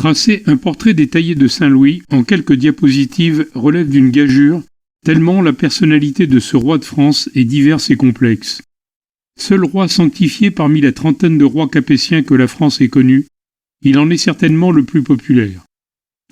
Tracer un portrait détaillé de Saint-Louis en quelques diapositives relève d'une gageure, tellement la personnalité de ce roi de France est diverse et complexe. Seul roi sanctifié parmi la trentaine de rois capétiens que la France ait connus, il en est certainement le plus populaire.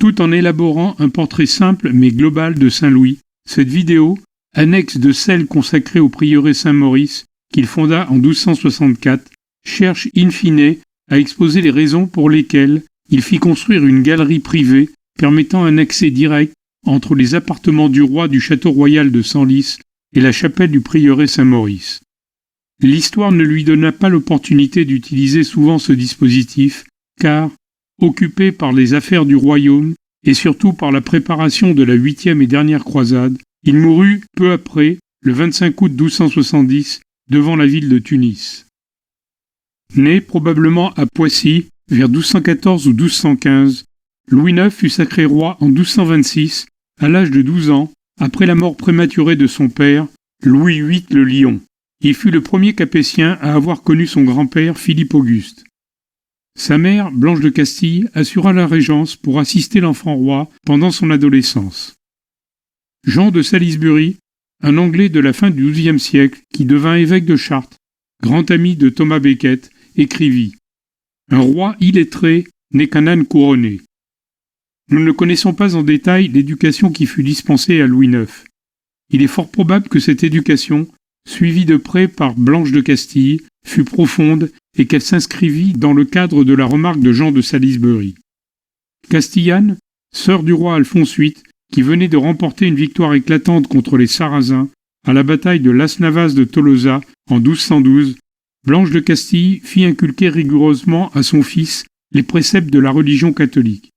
Tout en élaborant un portrait simple mais global de Saint-Louis, cette vidéo, annexe de celle consacrée au prieuré Saint-Maurice qu'il fonda en 1264, cherche in fine à exposer les raisons pour lesquelles il fit construire une galerie privée permettant un accès direct entre les appartements du roi du château royal de Senlis et la chapelle du prieuré Saint-Maurice. L'histoire ne lui donna pas l'opportunité d'utiliser souvent ce dispositif, car, occupé par les affaires du royaume et surtout par la préparation de la 8e et dernière croisade, il mourut peu après, le 25 août 1270, devant la ville de Tunis. Né probablement à Poissy, vers 1214 ou 1215, Louis IX fut sacré roi en 1226, à l'âge de 12 ans, après la mort prématurée de son père, Louis VIII le Lion. Il fut le premier capétien à avoir connu son grand-père Philippe Auguste. Sa mère, Blanche de Castille, assura la régence pour assister l'enfant roi pendant son adolescence. Jean de Salisbury, un Anglais de la fin du XIIe siècle qui devint évêque de Chartres, grand ami de Thomas Becket, écrivit « Un roi illettré n'est qu'un âne couronné ». Nous ne connaissons pas en détail l'éducation qui fut dispensée à Louis IX. Il est fort probable que cette éducation, suivie de près par Blanche de Castille, fut profonde et qu'elle s'inscrivit dans le cadre de la remarque de Jean de Salisbury. Castillane, sœur du roi Alphonse VIII, qui venait de remporter une victoire éclatante contre les Sarrasins à la bataille de Las Navas de Tolosa en 1212, Blanche de Castille fit inculquer rigoureusement à son fils les préceptes de la religion catholique.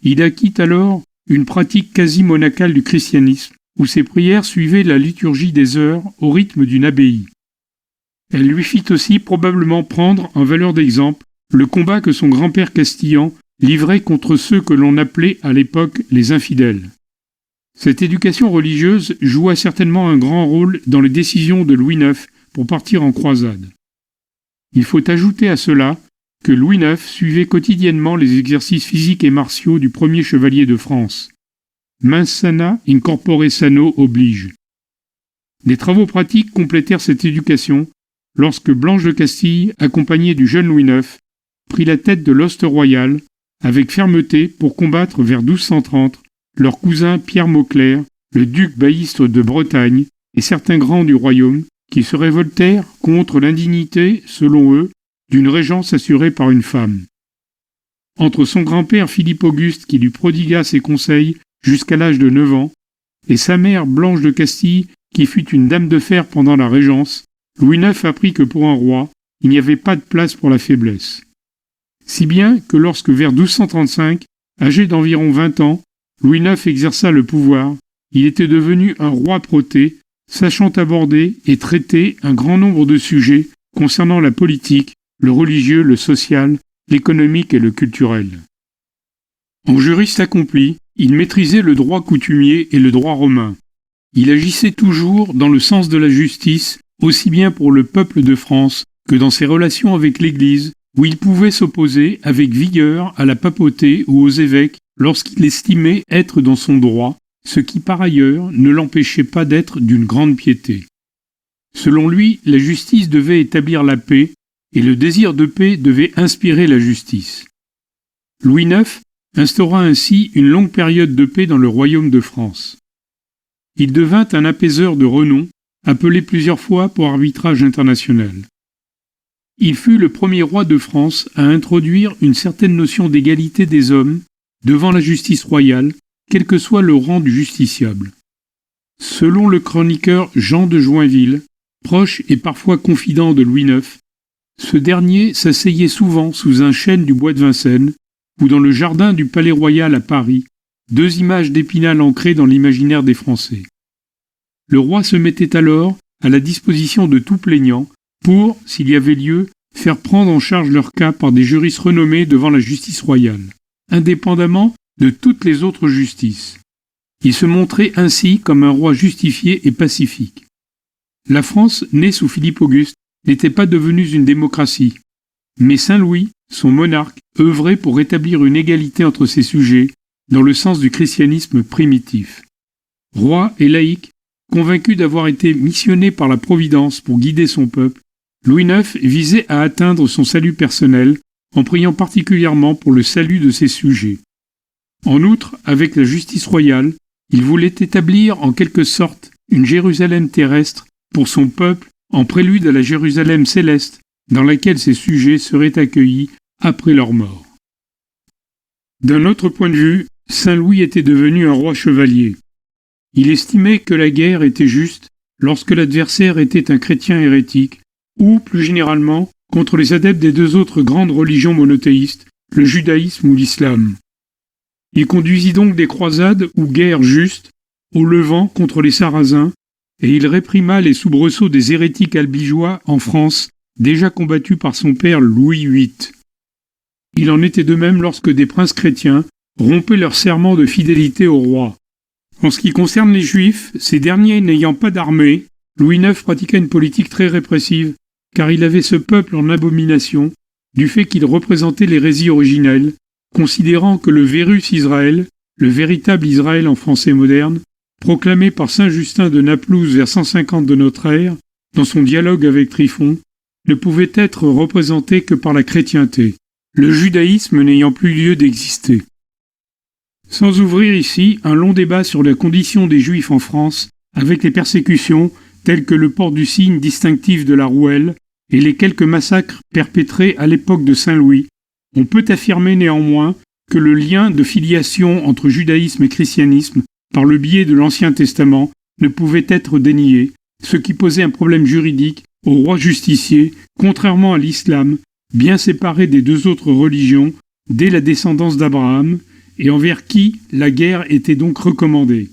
Il acquit alors une pratique quasi monacale du christianisme, où ses prières suivaient la liturgie des heures au rythme d'une abbaye. Elle lui fit aussi probablement prendre en valeur d'exemple le combat que son grand-père castillan livrait contre ceux que l'on appelait à l'époque les infidèles. Cette éducation religieuse joua certainement un grand rôle dans les décisions de Louis IX pour partir en croisade. Il faut ajouter à cela que Louis IX suivait quotidiennement les exercices physiques et martiaux du premier chevalier de France. Mens sana in corpore sano oblige. Des travaux pratiques complétèrent cette éducation lorsque Blanche de Castille, accompagnée du jeune Louis IX, prit la tête de l'hoste royal avec fermeté pour combattre vers 1230 leur cousin Pierre Mauclerc, le duc baïstre de Bretagne et certains grands du royaume qui se révoltèrent contre l'indignité, selon eux, d'une régence assurée par une femme. Entre son grand-père Philippe Auguste qui lui prodigua ses conseils jusqu'à l'âge de 9 ans, et sa mère Blanche de Castille qui fut une dame de fer pendant la régence, Louis IX apprit que pour un roi, il n'y avait pas de place pour la faiblesse. Si bien que lorsque vers 1235, âgé d'environ 20 ans, Louis IX exerça le pouvoir, il était devenu un roi protée, sachant aborder et traiter un grand nombre de sujets concernant la politique, le religieux, le social, l'économique et le culturel. En juriste accompli, il maîtrisait le droit coutumier et le droit romain. Il agissait toujours dans le sens de la justice, aussi bien pour le peuple de France que dans ses relations avec l'Église, où il pouvait s'opposer avec vigueur à la papauté ou aux évêques lorsqu'il estimait être dans son droit, ce qui par ailleurs ne l'empêchait pas d'être d'une grande piété. Selon lui, la justice devait établir la paix, et le désir de paix devait inspirer la justice. Louis IX instaura ainsi une longue période de paix dans le royaume de France. Il devint un apaiseur de renom, appelé plusieurs fois pour arbitrage international. Il fut le premier roi de France à introduire une certaine notion d'égalité des hommes devant la justice royale, quel que soit le rang du justiciable. Selon le chroniqueur Jean de Joinville, proche et parfois confident de Louis IX, ce dernier s'asseyait souvent sous un chêne du bois de Vincennes ou dans le jardin du Palais Royal à Paris, deux images d'Épinal ancrées dans l'imaginaire des Français. Le roi se mettait alors à la disposition de tout plaignant pour, s'il y avait lieu, faire prendre en charge leur cas par des juristes renommés devant la justice royale, indépendamment de toutes les autres justices. Il se montrait ainsi comme un roi justifié et pacifique. La France, née sous Philippe Auguste, n'était pas devenue une démocratie. Mais Saint Louis, son monarque, œuvrait pour rétablir une égalité entre ses sujets, dans le sens du christianisme primitif. Roi et laïc, convaincu d'avoir été missionné par la Providence pour guider son peuple, Louis IX visait à atteindre son salut personnel en priant particulièrement pour le salut de ses sujets. En outre, avec la justice royale, il voulait établir en quelque sorte une Jérusalem terrestre pour son peuple en prélude à la Jérusalem céleste dans laquelle ses sujets seraient accueillis après leur mort. D'un autre point de vue, Saint Louis était devenu un roi chevalier. Il estimait que la guerre était juste lorsque l'adversaire était un chrétien hérétique, ou, plus généralement, contre les adeptes des deux autres grandes religions monothéistes, le judaïsme ou l'islam. Il conduisit donc des croisades ou guerres justes, au Levant contre les Sarrasins, et il réprima les soubresauts des hérétiques albigeois en France, déjà combattus par son père Louis VIII. Il en était de même lorsque des princes chrétiens rompaient leur serment de fidélité au roi. En ce qui concerne les Juifs, ces derniers n'ayant pas d'armée, Louis IX pratiqua une politique très répressive, car il avait ce peuple en abomination, du fait qu'il représentait l'hérésie originelle, considérant que le Vérus Israël, le véritable Israël en français moderne, proclamé par saint Justin de Naplouse vers 150 de notre ère, dans son dialogue avec Tryphon, ne pouvait être représenté que par la chrétienté, le judaïsme n'ayant plus lieu d'exister. Sans ouvrir ici un long débat sur la condition des Juifs en France, avec les persécutions telles que le port du signe distinctif de la rouelle et les quelques massacres perpétrés à l'époque de Saint Louis, on peut affirmer néanmoins que le lien de filiation entre judaïsme et christianisme par le biais de l'Ancien Testament ne pouvait être dénié, ce qui posait un problème juridique au roi justicier, contrairement à l'islam, bien séparé des deux autres religions dès la descendance d'Abraham, et envers qui la guerre était donc recommandée.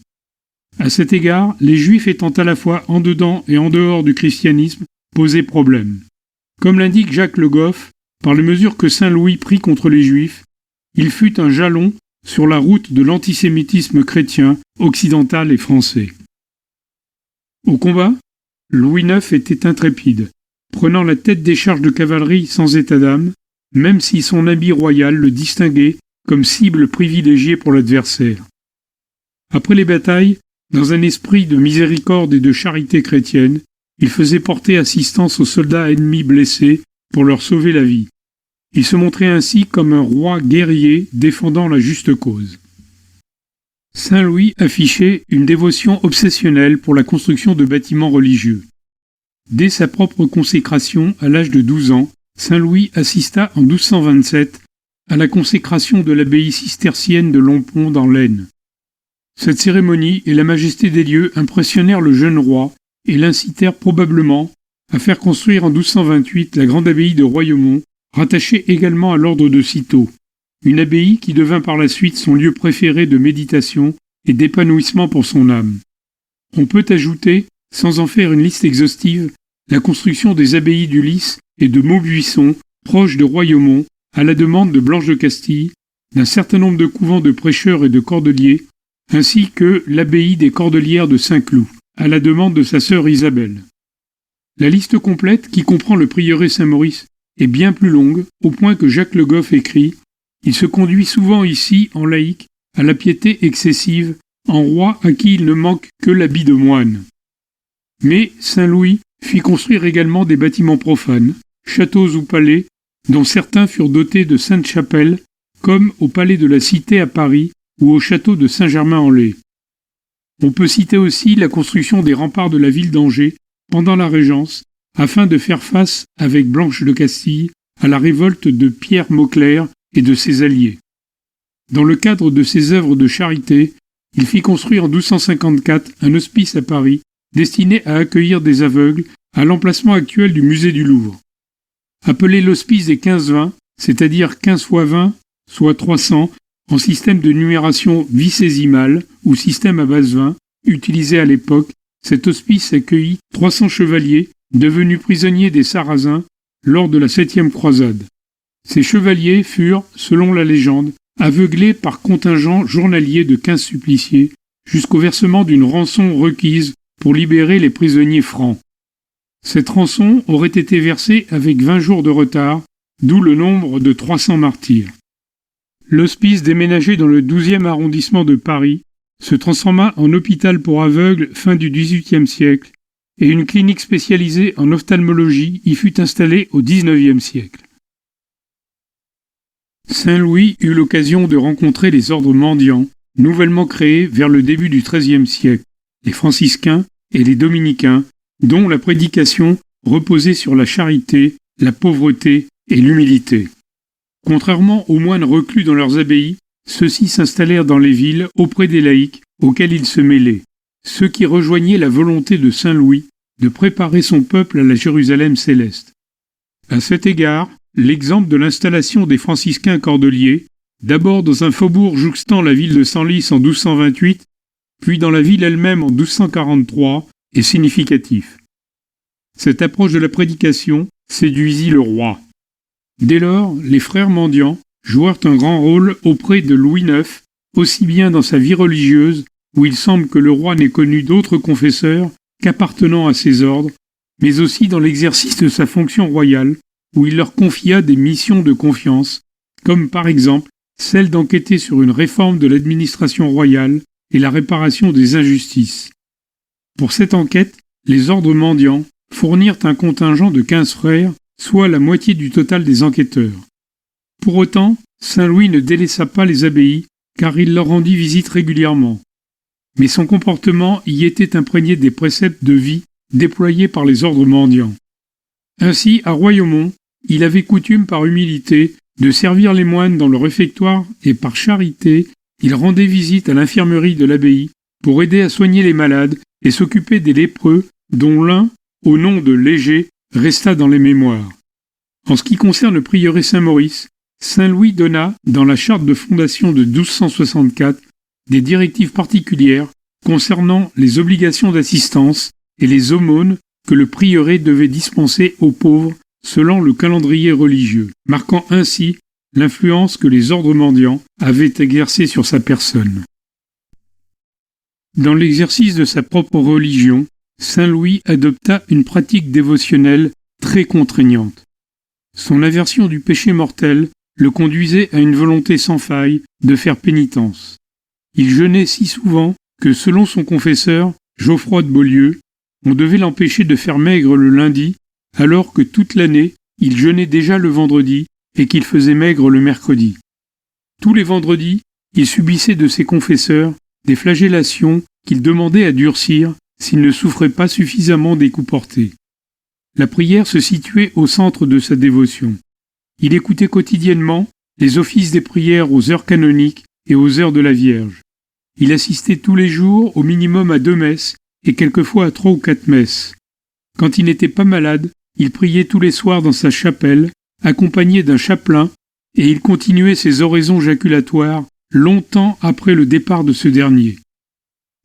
À cet égard, les Juifs étant à la fois en dedans et en dehors du christianisme posaient problème. Comme l'indique Jacques Le Goff, par les mesures que Saint Louis prit contre les Juifs, il fut un jalon sur la route de l'antisémitisme chrétien, occidental et français. Au combat, Louis IX était intrépide, prenant la tête des charges de cavalerie sans état d'âme, même si son habit royal le distinguait comme cible privilégiée pour l'adversaire. Après les batailles, dans un esprit de miséricorde et de charité chrétienne, il faisait porter assistance aux soldats ennemis blessés pour leur sauver la vie. Il se montrait ainsi comme un roi guerrier défendant la juste cause. Saint Louis affichait une dévotion obsessionnelle pour la construction de bâtiments religieux. Dès sa propre consécration à l'âge de 12 ans, Saint Louis assista en 1227 à la consécration de l'abbaye cistercienne de Lompont dans l'Aisne. Cette cérémonie et la majesté des lieux impressionnèrent le jeune roi et l'incitèrent probablement à faire construire en 1228 la grande abbaye de Royaumont, rattachée également à l'ordre de Cîteaux, une abbaye qui devint par la suite son lieu préféré de méditation et d'épanouissement pour son âme. On peut ajouter, sans en faire une liste exhaustive, la construction des abbayes du Lys et de Maubuisson, proches de Royaumont, à la demande de Blanche de Castille, d'un certain nombre de couvents de prêcheurs et de cordeliers, ainsi que l'abbaye des Cordelières de Saint-Cloud, à la demande de sa sœur Isabelle. La liste complète, qui comprend le prieuré Saint-Maurice, est bien plus longue, au point que Jacques Le Goff écrit « Il se conduit souvent ici, en laïc, à la piété excessive, en roi à qui il ne manque que l'habit de moine. » Mais Saint Louis fit construire également des bâtiments profanes, châteaux ou palais, dont certains furent dotés de saintes chapelles, comme au palais de la Cité à Paris ou au château de Saint-Germain-en-Laye. On peut citer aussi la construction des remparts de la ville d'Angers pendant la Régence, afin de faire face, avec Blanche de Castille, à la révolte de Pierre Mauclerc et de ses alliés. Dans le cadre de ses œuvres de charité, il fit construire en 1254 un hospice à Paris, destiné à accueillir des aveugles à l'emplacement actuel du musée du Louvre. Appelé l'hospice des 15-20, c'est-à-dire 15 x 20, soit 300, en système de numération vicésimale ou système à base 20, utilisé à l'époque, cet hospice accueillit 300 chevaliers devenus prisonniers des Sarrasins lors de la 7e croisade. Ces chevaliers furent, selon la légende, aveuglés par contingent journalier de 15 suppliciés jusqu'au versement d'une rançon requise pour libérer les prisonniers francs. Cette rançon aurait été versée avec 20 jours de retard, d'où le nombre de 300 martyrs. L'hospice déménagé dans le 12e arrondissement de Paris se transforma en hôpital pour aveugles fin du XVIIIe siècle et une clinique spécialisée en ophtalmologie y fut installée au XIXe siècle. Saint-Louis eut l'occasion de rencontrer les ordres mendiants, nouvellement créés vers le début du XIIIe siècle, les franciscains et les dominicains, dont la prédication reposait sur la charité, la pauvreté et l'humilité. Contrairement aux moines reclus dans leurs abbayes, ceux-ci s'installèrent dans les villes auprès des laïcs auxquels ils se mêlaient, ceux qui rejoignaient la volonté de Saint Louis de préparer son peuple à la Jérusalem céleste. À cet égard, l'exemple de l'installation des franciscains cordeliers, d'abord dans un faubourg jouxtant la ville de Senlis en 1228, puis dans la ville elle-même en 1243, est significatif. Cette approche de la prédication séduisit le roi. Dès lors, les frères mendiants jouèrent un grand rôle auprès de Louis IX, aussi bien dans sa vie religieuse, où il semble que le roi n'ait connu d'autres confesseurs qu'appartenant à ses ordres, mais aussi dans l'exercice de sa fonction royale, où il leur confia des missions de confiance, comme par exemple celle d'enquêter sur une réforme de l'administration royale et la réparation des injustices. Pour cette enquête, les ordres mendiants fournirent un contingent de 15 frères, soit la moitié du total des enquêteurs. Pour autant, Saint-Louis ne délaissa pas les abbayes, car il leur rendit visite régulièrement. Mais son comportement y était imprégné des préceptes de vie déployés par les ordres mendiants. Ainsi, à Royaumont, il avait coutume par humilité de servir les moines dans le réfectoire et par charité, il rendait visite à l'infirmerie de l'abbaye pour aider à soigner les malades et s'occuper des lépreux, dont l'un, au nom de Léger, resta dans les mémoires. En ce qui concerne le prieuré Saint-Maurice, Saint-Louis donna, dans la charte de fondation de 1264, des directives particulières concernant les obligations d'assistance et les aumônes que le prieuré devait dispenser aux pauvres selon le calendrier religieux, marquant ainsi l'influence que les ordres mendiants avaient exercée sur sa personne. Dans l'exercice de sa propre religion, Saint-Louis adopta une pratique dévotionnelle très contraignante. Son aversion du péché mortel le conduisait à une volonté sans faille de faire pénitence. Il jeûnait si souvent que, selon son confesseur, Geoffroy de Beaulieu, on devait l'empêcher de faire maigre le lundi, alors que toute l'année, il jeûnait déjà le vendredi et qu'il faisait maigre le mercredi. Tous les vendredis, il subissait de ses confesseurs des flagellations qu'il demandait à durcir s'il ne souffrait pas suffisamment des coups portés. La prière se situait au centre de sa dévotion. Il écoutait quotidiennement les offices des prières aux heures canoniques et aux heures de la Vierge. Il assistait tous les jours au minimum à 2 messes et quelquefois à 3 ou 4 messes. Quand il n'était pas malade, il priait tous les soirs dans sa chapelle, accompagné d'un chapelain, et il continuait ses oraisons jaculatoires longtemps après le départ de ce dernier.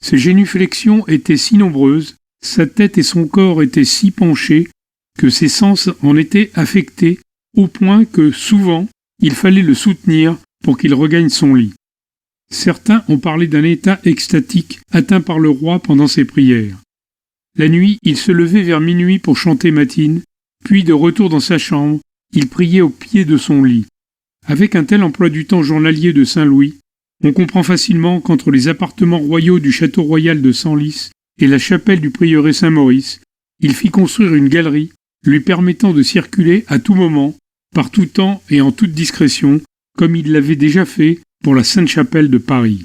Ses génuflexions étaient si nombreuses, sa tête et son corps étaient si penchés, que ses sens en étaient affectés, au point que, souvent, il fallait le soutenir pour qu'il regagne son lit. Certains ont parlé d'un état extatique atteint par le roi pendant ses prières. La nuit, il se levait vers minuit pour chanter matines, puis de retour dans sa chambre, il priait au pied de son lit. Avec un tel emploi du temps journalier de Saint-Louis, on comprend facilement qu'entre les appartements royaux du château royal de Senlis et la chapelle du prieuré Saint-Maurice, il fit construire une galerie lui permettant de circuler à tout moment, par tout temps et en toute discrétion, comme il l'avait déjà fait pour la Sainte-Chapelle de Paris.